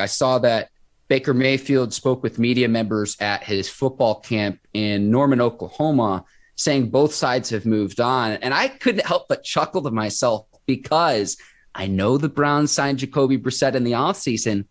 I saw that Baker Mayfield spoke with media members at his football camp in Norman, Oklahoma, saying both sides have moved on. And I couldn't help but chuckle to myself because I know the Browns signed Jacoby Brissett in the offseason.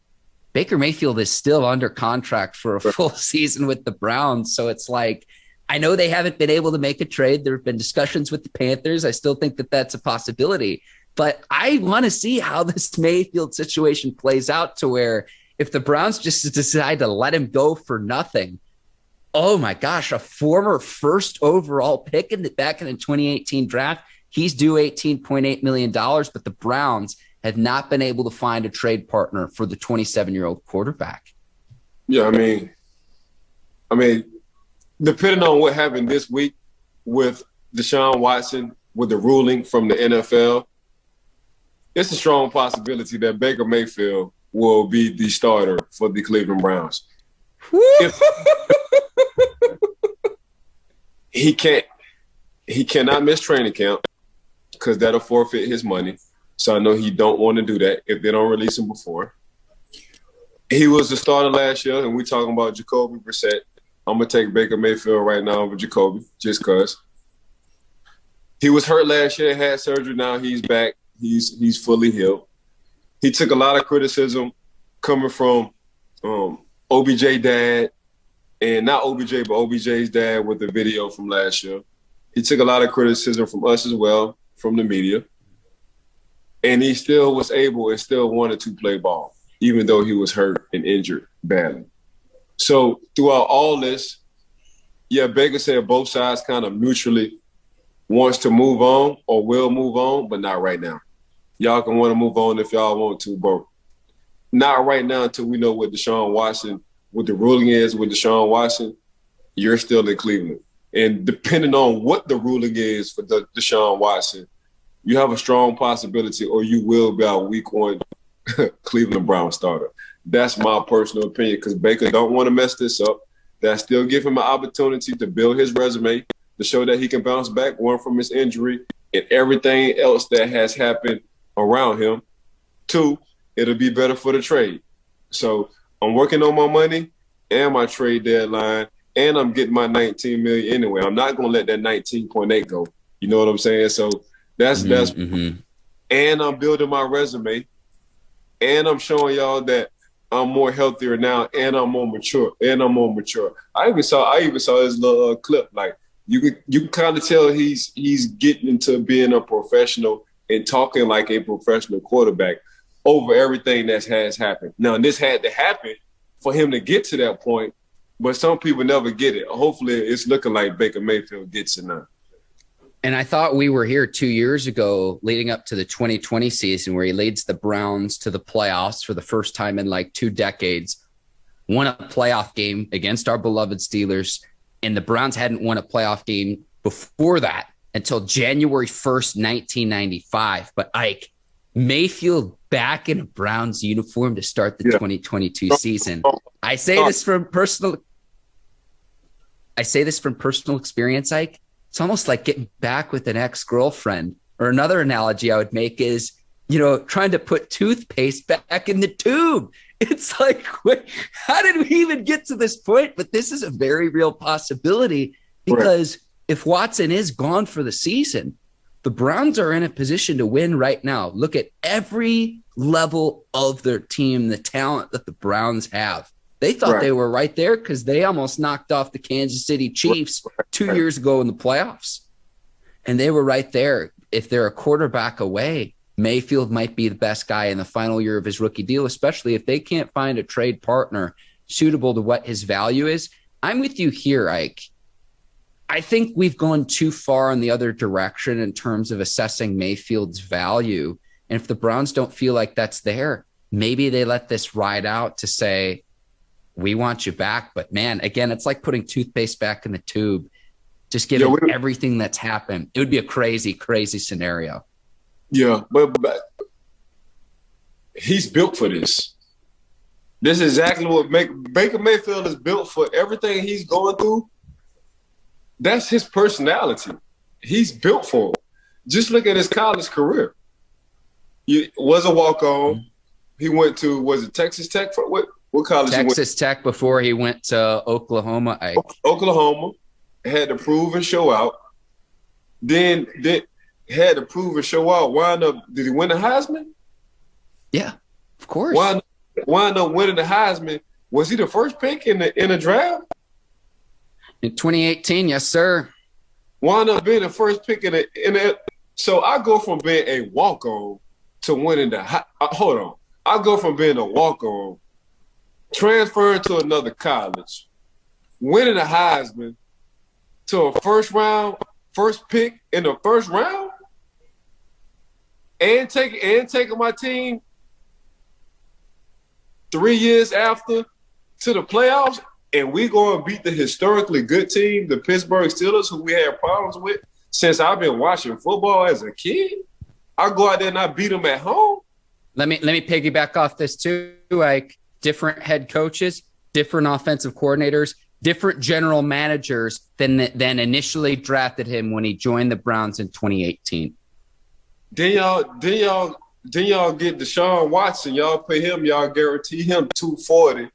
Baker Mayfield is still under contract for a full season with the Browns. So it's like, I know they haven't been able to make a trade. There have been discussions with the Panthers. I still think that that's a possibility. But I want to see how this Mayfield situation plays out to where if the Browns just decide to let him go for nothing, oh my gosh, a former first overall pick back in the 2018 draft, he's due $18.8 million, but the Browns have not been able to find a trade partner for the 27-year-old quarterback. Yeah, I mean, depending on what happened this week with Deshaun Watson, with the ruling from the NFL, it's a strong possibility that Baker Mayfield will be the starter for the Cleveland Browns. He cannot miss training camp because that'll forfeit his money. So I know he don't want to do that if they don't release him before. He was the starter last year, and we're talking about Jacoby Brissett. I'm going to take Baker Mayfield right now over Jacoby just because. He was hurt last year, had surgery. Now he's back. He's fully healed. He took a lot of criticism coming from OBJ dad, and not OBJ, but OBJ's dad with the video from last year. He took a lot of criticism from us as well, from the media. And he still was able and still wanted to play ball, even though he was hurt and injured badly. So throughout all this, yeah, Baker said both sides kind of mutually wants to move on or will move on, but not right now. Y'all can want to move on if y'all want to, but not right now until we know what Deshaun Watson, what the ruling is with Deshaun Watson. You're still in Cleveland. And depending on what the ruling is for Deshaun Watson, you have a strong possibility or you will be our week one Cleveland Browns starter. That's my personal opinion because Baker don't want to mess this up. That still give him an opportunity to build his resume, to show that he can bounce back, one, from his injury and everything else that has happened around him. Two, it'll be better for the trade. So I'm working on my money and my trade deadline, and I'm getting my $19 million anyway. I'm not going to let that 19.8 go. You know what I'm saying? So that's and I'm building my resume, and I'm showing y'all that I'm more healthier now, and I'm more mature, I even saw this little clip. Like you can kind of tell he's getting into being a professional and talking like a professional quarterback over everything that has happened. Now, this had to happen for him to get to that point, but some people never get it. Hopefully, it's looking like Baker Mayfield gets it now. And I thought we were here 2 years ago leading up to the 2020 season where he leads the Browns to the playoffs for the first time in like 2 decades, won a playoff game against our beloved Steelers, and the Browns hadn't won a playoff game before that until January 1st, 1995. But Ike, Mayfield back in a Browns uniform to start the 2022 season. I say this from personal experience, Ike. It's almost like getting back with an ex-girlfriend. Or another analogy I would make is, trying to put toothpaste back in the tube. It's like, how did we even get to this point? But this is a very real possibility because if Watson is gone for the season, the Browns are in a position to win right now. Look at every level of their team, the talent that the Browns have. They thought they were right there because they almost knocked off the Kansas City Chiefs 2 years ago in the playoffs. And they were right there. If they're a quarterback away, Mayfield might be the best guy in the final year of his rookie deal, especially if they can't find a trade partner suitable to what his value is. I'm with you here, Ike. I think we've gone too far in the other direction in terms of assessing Mayfield's value. And if the Browns don't feel like that's there, maybe they let this ride out to say, we want you back. But man, again, it's like putting toothpaste back in the tube. Just given everything that's happened, it would be a crazy, crazy scenario. Yeah, but he's built for this. This is exactly what Baker Mayfield is built for. Everything he's going through, that's his personality. He's built for it. Just look at his college career. He was a walk-on. he went to, was it Texas Tech? For what college? Texas Tech before he went to Oklahoma. Oklahoma, had to prove and show out. Then had to prove and show out. Wind up, did he win the Heisman? Yeah, of course. Wind up winning the Heisman. Was he the first pick in the draft? In 2018, yes, sir. Wound up being the first pick in the. So I go from being a walk-on to winning the. Hold on, I go from being a walk-on, transferring to another college, winning the Heisman, to a first pick in the first round, and taking my team 3 years after to the playoffs. And we going to beat the historically good team, the Pittsburgh Steelers, who we had problems with since I've been watching football as a kid. I go out there and I beat them at home. Let me piggyback off this too. Like, different head coaches, different offensive coordinators, different general managers than initially drafted him when he joined the Browns in 2018. Then y'all get Deshaun Watson. Y'all pay him. Y'all guarantee him $240.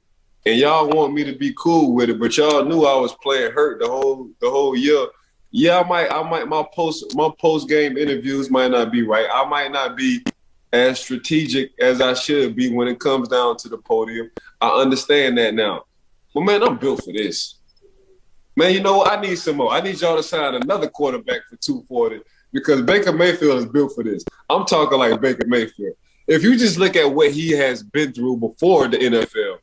And y'all want me to be cool with it, but y'all knew I was playing hurt the whole year. Yeah, I might my post game interviews might not be right. I might not be as strategic as I should be when it comes down to the podium. I understand that now. But man, I'm built for this. Man, you know what? I need some more. I need y'all to sign another quarterback for $240 because Baker Mayfield is built for this. I'm talking like Baker Mayfield. If you just look at what he has been through before the NFL,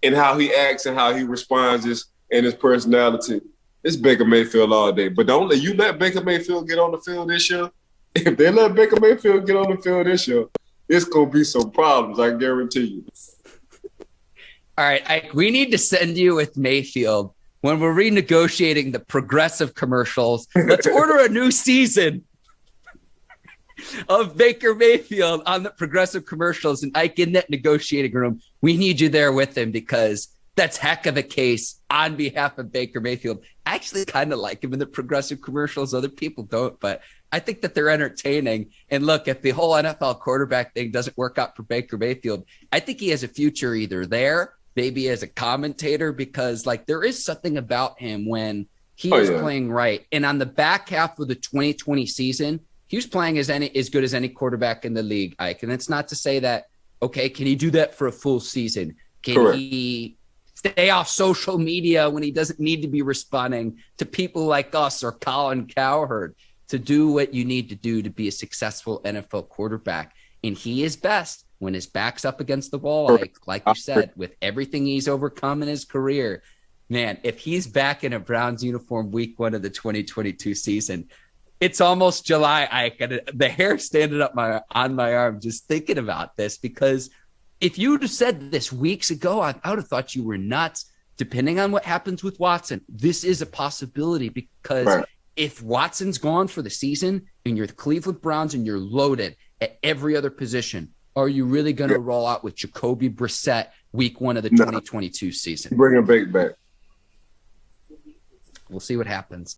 and how he acts and how he responds and his personality. It's Baker Mayfield all day. But don't let Baker Mayfield get on the field this year. If they let Baker Mayfield get on the field this year, it's going to be some problems, I guarantee you. All right, Ike, we need to send you with Mayfield when we're renegotiating the progressive commercials. Let's order a new season of Baker Mayfield on the progressive commercials, and Ike in that negotiating room. We need you there with him because that's heck of a case on behalf of Baker Mayfield. I actually kind of like him in the progressive commercials. Other people don't, but I think that they're entertaining. And look, if the whole NFL quarterback thing doesn't work out for Baker Mayfield, I think he has a future either there, maybe as a commentator, because like there is something about him when he is playing right. And on the back half of the 2020 season, he was playing as good as any quarterback in the league, Ike. And it's not to say that, okay, can he do that for a full season? Can he stay off social media when he doesn't need to be responding to people like us or Colin Cowherd to do what you need to do to be a successful NFL quarterback? And he is best when his back's up against the wall, like you said, with everything he's overcome in his career. Man, if he's back in a Browns uniform week 1 of the 2022 season, it's almost July, Ike, and the hair standing up on my arm just thinking about this, because if you'd have said this weeks ago, I would have thought you were nuts. Depending on what happens with Watson, this is a possibility, because if Watson's gone for the season and you're the Cleveland Browns and you're loaded at every other position, are you really going to roll out with Jacoby Brissett week 1 of the 2022 season? Bring him back. We'll see what happens.